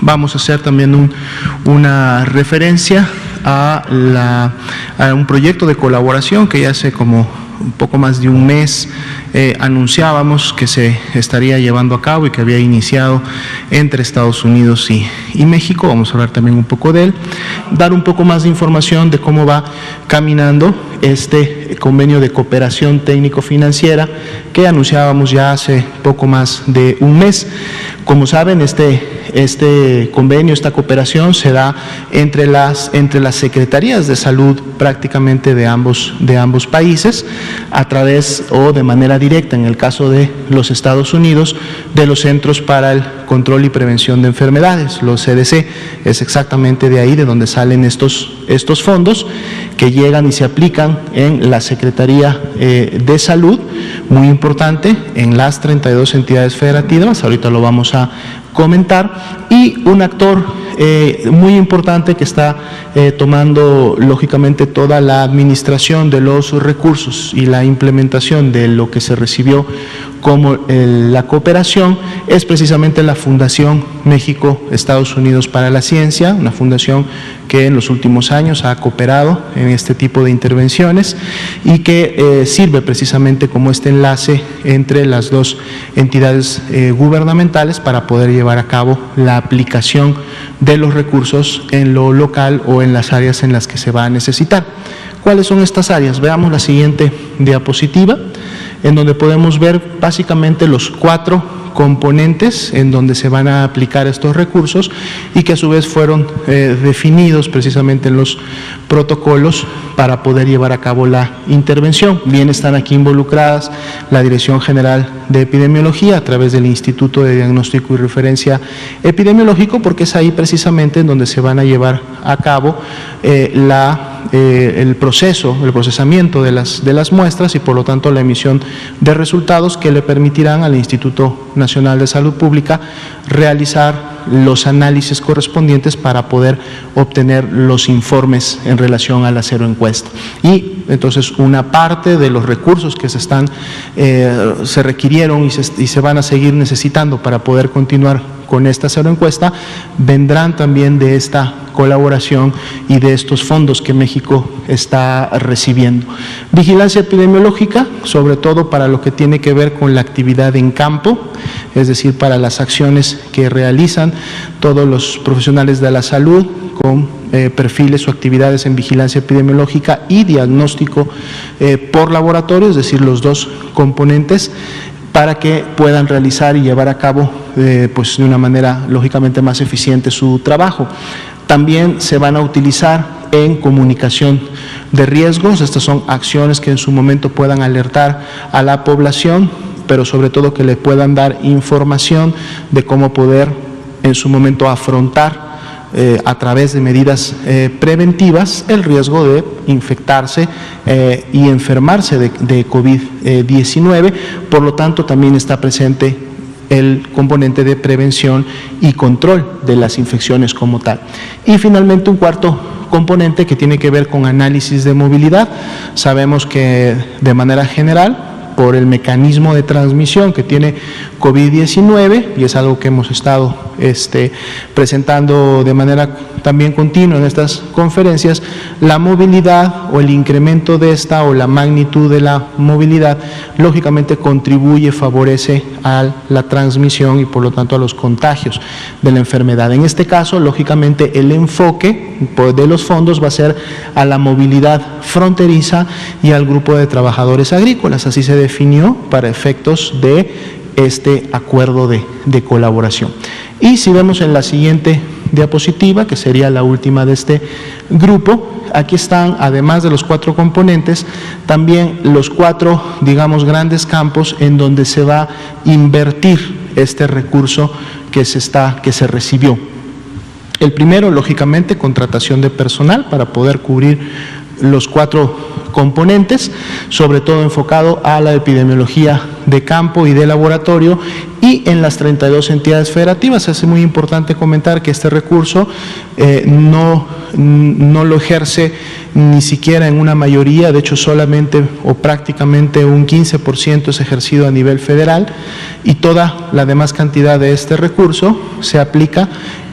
vamos a hacer también una referencia a un proyecto de colaboración que ya hace como un poco más de un mes anunciábamos que se estaría llevando a cabo y que había iniciado entre Estados Unidos y México. Vamos a hablar también un poco de él, dar un poco más de información de cómo va caminando este convenio de cooperación técnico-financiera que anunciábamos ya hace poco más de un mes. Como saben, este convenio, esta cooperación se da entre las secretarías de salud prácticamente de ambos países, a través o de manera directa, en el caso de los Estados Unidos, de los Centros para el Control y Prevención de Enfermedades, los CDC. Es exactamente de ahí de donde salen estos fondos que llegan y se aplican en la Secretaría de Salud, muy importante, en las 32 entidades federativas. Ahorita lo vamos a comentar, y un actor muy importante que está tomando lógicamente toda la administración de los recursos y la implementación de lo que se recibió como la cooperación es precisamente la Fundación México-Estados Unidos para la Ciencia, una fundación que en los últimos años ha cooperado en este tipo de intervenciones y que sirve precisamente como este enlace entre las dos entidades gubernamentales para poder llevar a cabo la aplicación de los recursos en lo local o en las áreas en las que se va a necesitar. ¿Cuáles son estas áreas? Veamos la siguiente diapositiva, en donde podemos ver básicamente los 4 componentes en donde se van a aplicar estos recursos y que a su vez fueron definidos precisamente en los protocolos para poder llevar a cabo la intervención. Bien, están aquí involucradas la Dirección General de Epidemiología a través del Instituto de Diagnóstico y Referencia Epidemiológico, porque es ahí precisamente en donde se van a llevar a cabo el procesamiento de las muestras y por lo tanto la emisión de resultados que le permitirán al Instituto Nacional de Salud Pública realizar los análisis correspondientes para poder obtener los informes en relación a la ceroencuesta. Y entonces una parte de los recursos que se requirieron y se van a seguir necesitando para poder continuar con esta ceroencuesta vendrán también de esta colaboración y de estos fondos que México está recibiendo. Vigilancia epidemiológica, sobre todo para lo que tiene que ver con la actividad en campo, es decir, para las acciones que realizan todos los profesionales de la salud con perfiles o actividades en vigilancia epidemiológica y diagnóstico por laboratorio, es decir, los dos componentes, para que puedan realizar y llevar a cabo pues de una manera lógicamente más eficiente su trabajo. También se van a utilizar en comunicación de riesgos. Estas son acciones que en su momento puedan alertar a la población, pero sobre todo que le puedan dar información de cómo poder en su momento afrontar a través de medidas preventivas el riesgo de infectarse y enfermarse de COVID-19. Por lo tanto, también está presente el componente de prevención y control de las infecciones como tal. Y finalmente un cuarto componente que tiene que ver con análisis de movilidad. Sabemos que de manera general, por el mecanismo de transmisión que tiene COVID-19, y es algo que hemos estado presentando de manera también continua en estas conferencias, la movilidad o el incremento de esta o la magnitud de la movilidad lógicamente contribuye, favorece a la transmisión y por lo tanto a los contagios de la enfermedad. En este caso, lógicamente, el enfoque de los fondos va a ser a la movilidad fronteriza y al grupo de trabajadores agrícolas. Así se definió para efectos de este acuerdo de colaboración. Y si vemos en la siguiente diapositiva, que sería la última de este grupo, aquí están, además de los 4 componentes, también los 4, digamos, grandes campos en donde se va a invertir este recurso que se recibió. El primero, lógicamente, contratación de personal para poder cubrir los 4 componentes, sobre todo enfocado a la epidemiología de campo y de laboratorio, y en las 32 entidades federativas. Es muy importante comentar que este recurso no lo ejerce ni siquiera en una mayoría, de hecho solamente o prácticamente un 15% es ejercido a nivel federal, y toda la demás cantidad de este recurso se aplica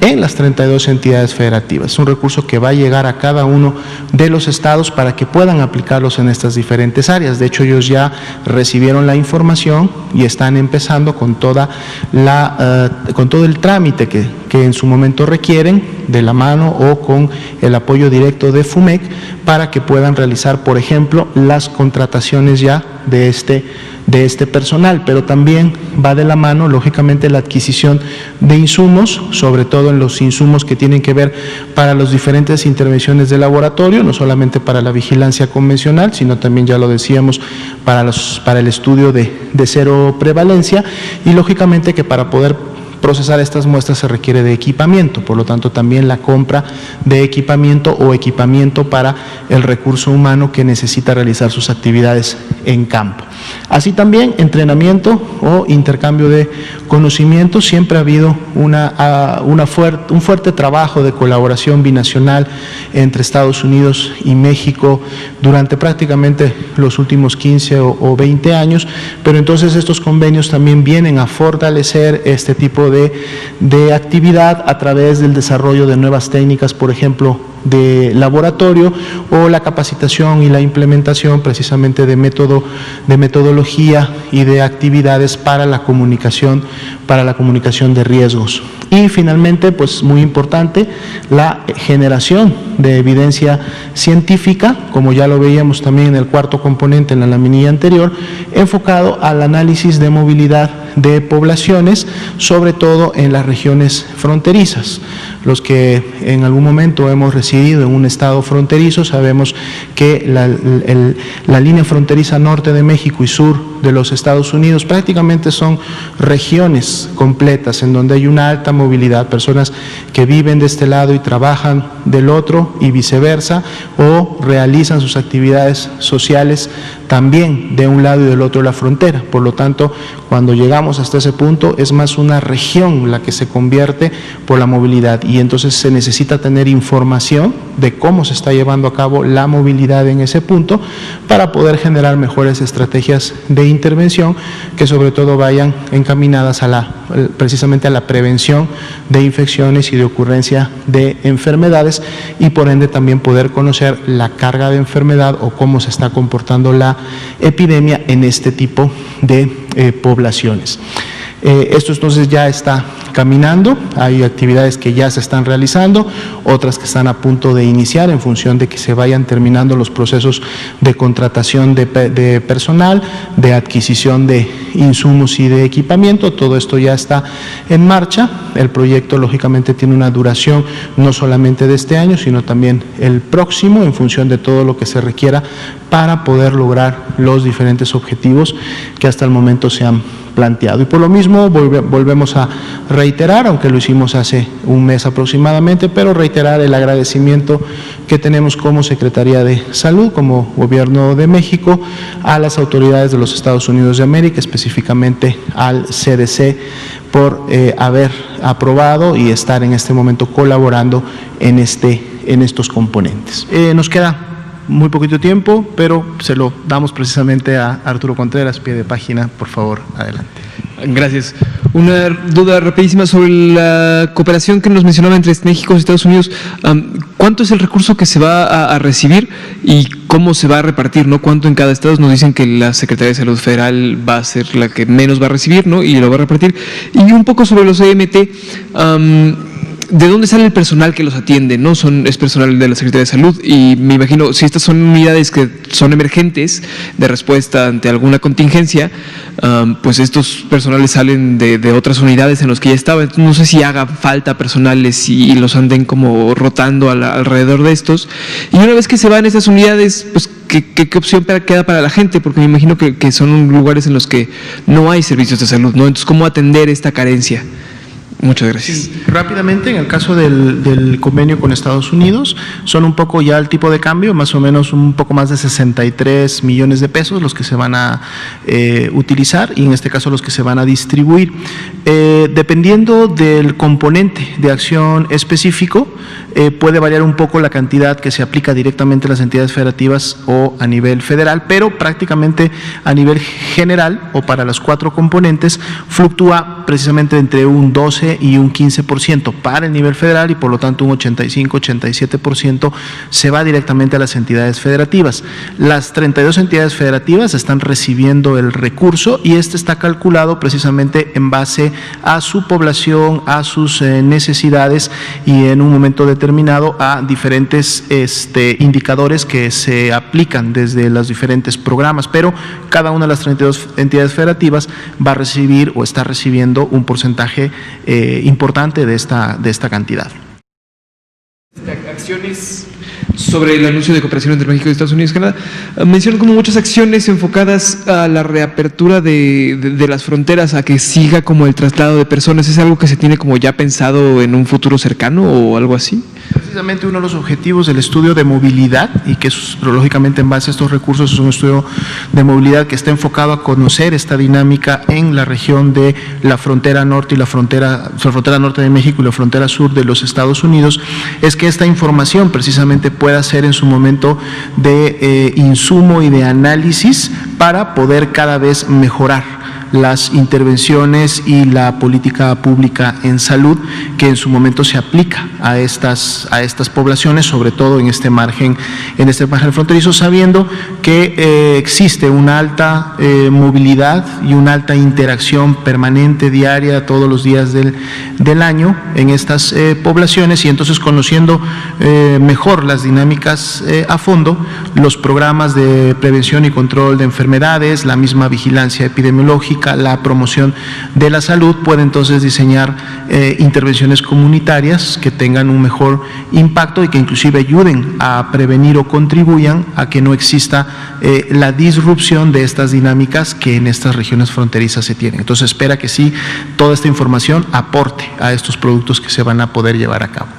en las 32 entidades federativas. Es un recurso que va a llegar a cada uno de los estados para que puedan aplicarlos en estas diferentes áreas. De hecho, ellos ya recibieron la información y están empezando con todo el trámite que en su momento requieren, de la mano o con el apoyo directo de FUMEC, para que puedan realizar, por ejemplo, las contrataciones ya de este personal, pero también va de la mano, lógicamente, la adquisición de insumos, sobre todo en los insumos que tienen que ver para las diferentes intervenciones de laboratorio, no solamente para la vigilancia convencional, sino también, ya lo decíamos, para el estudio de cero prevalencia, y lógicamente que para poder procesar estas muestras se requiere de equipamiento, por lo tanto también la compra de equipamiento o equipamiento para el recurso humano que necesita realizar sus actividades en campo. Así también entrenamiento o intercambio de conocimientos. Siempre ha habido un fuerte trabajo de colaboración binacional entre Estados Unidos y México durante prácticamente los últimos 15 o 20 años, pero entonces estos convenios también vienen a fortalecer este tipo de actividad a través del desarrollo de nuevas técnicas, por ejemplo, de laboratorio, o la capacitación y la implementación precisamente de metodología y de actividades para la comunicación de riesgos. Y finalmente, pues muy importante, la generación de evidencia científica, como ya lo veíamos también en el cuarto componente en la laminilla anterior, enfocado al análisis de movilidad de poblaciones, sobre todo en las regiones fronterizas. Los que en algún momento hemos residido en un estado fronterizo sabemos que la línea fronteriza norte de México y sur de los Estados Unidos prácticamente son regiones completas en donde hay una alta movilidad, personas que viven de este lado y trabajan del otro y viceversa, o realizan sus actividades sociales también de un lado y del otro de la frontera. Por lo tanto, cuando llegamos hasta ese punto, es más una región la que se convierte por la movilidad, y entonces se necesita tener información de cómo se está llevando a cabo la movilidad en ese punto para poder generar mejores estrategias de intervención que sobre todo vayan encaminadas precisamente a la prevención de infecciones y de ocurrencia de enfermedades, y por ende también poder conocer la carga de enfermedad o cómo se está comportando la epidemia en este tipo de poblaciones. Esto entonces ya está caminando, hay actividades que ya se están realizando, otras que están a punto de iniciar en función de que se vayan terminando los procesos de contratación de personal, de adquisición de insumos y de equipamiento. Todo esto ya está en marcha. El proyecto lógicamente tiene una duración no solamente de este año, sino también el próximo, en función de todo lo que se requiera para poder lograr los diferentes objetivos que hasta el momento se han planteado. Y por lo mismo volvemos a reiterar, aunque lo hicimos hace un mes aproximadamente, pero reiterar el agradecimiento que tenemos como Secretaría de Salud, como Gobierno de México, a las autoridades de los Estados Unidos de América, específicamente al CDC, por haber aprobado y estar en este momento colaborando en estos componentes. Nos queda muy poquito tiempo, pero se lo damos precisamente a Arturo Contreras, pie de página, por favor, adelante. Gracias. Una duda rapidísima sobre la cooperación que nos mencionaba entre México y Estados Unidos. ¿Cuánto es el recurso que se va a recibir y cómo se va a repartir, ¿no? ¿Cuánto en cada estado? Nos dicen que la Secretaría de Salud Federal va a ser la que menos va a recibir, ¿no? Y lo va a repartir. Y un poco sobre los EMT. ¿De dónde sale el personal que los atiende? ¿No? Es personal de la Secretaría de Salud, y me imagino, si estas son unidades que son emergentes de respuesta ante alguna contingencia, pues estos personales salen de otras unidades en los que ya estaban. No sé si haga falta personales y los anden como rotando alrededor de estos. Y una vez que se van esas unidades, pues ¿qué opción queda para la gente? Porque me imagino que son lugares en los que no hay servicios de salud, ¿no? Entonces, ¿cómo atender esta carencia? Muchas gracias. Sí, rápidamente, en el caso del convenio con Estados Unidos, son un poco ya el tipo de cambio, más o menos un poco más de 63 millones de pesos los que se van a utilizar, y en este caso los que se van a distribuir. Dependiendo del componente de acción específico, puede variar un poco la cantidad que se aplica directamente a las entidades federativas o a nivel federal, pero prácticamente a nivel general o para las 4 componentes fluctúa precisamente entre un 12 12 y un 15% para el nivel federal y por lo tanto un 85-87% se va directamente a las entidades federativas. Las 32 entidades federativas están recibiendo el recurso y este está calculado precisamente en base a su población, a sus necesidades y en un momento determinado a diferentes indicadores que se aplican desde los diferentes programas, pero cada una de las 32 entidades federativas va a recibir o está recibiendo un porcentaje importante de esta cantidad. Acciones sobre el anuncio de cooperación entre México y Estados Unidos y Canadá. Mencionan como muchas acciones enfocadas a la reapertura de las fronteras, a que siga como el traslado de personas. ¿Es algo que se tiene como ya pensado en un futuro cercano o algo así? Precisamente uno de los objetivos del estudio de movilidad, y que es, lógicamente en base a estos recursos es un estudio de movilidad que está enfocado a conocer esta dinámica en la región de la frontera norte y la frontera norte de México y la frontera sur de los Estados Unidos, es que esta información precisamente pueda ser en su momento de insumo y de análisis para poder cada vez mejorar las intervenciones y la política pública en salud que en su momento se aplica a estas poblaciones, sobre todo en este margen fronterizo, sabiendo que existe una alta movilidad y una alta interacción permanente, diaria, todos los días del año en estas poblaciones, y entonces conociendo mejor las dinámicas a fondo, los programas de prevención y control de enfermedades, la misma vigilancia epidemiológica, la promoción de la salud, puede entonces diseñar intervenciones comunitarias que tengan un mejor impacto y que inclusive ayuden a prevenir o contribuyan a que no exista la disrupción de estas dinámicas que en estas regiones fronterizas se tienen. Entonces espera que sí, toda esta información aporte a estos productos que se van a poder llevar a cabo.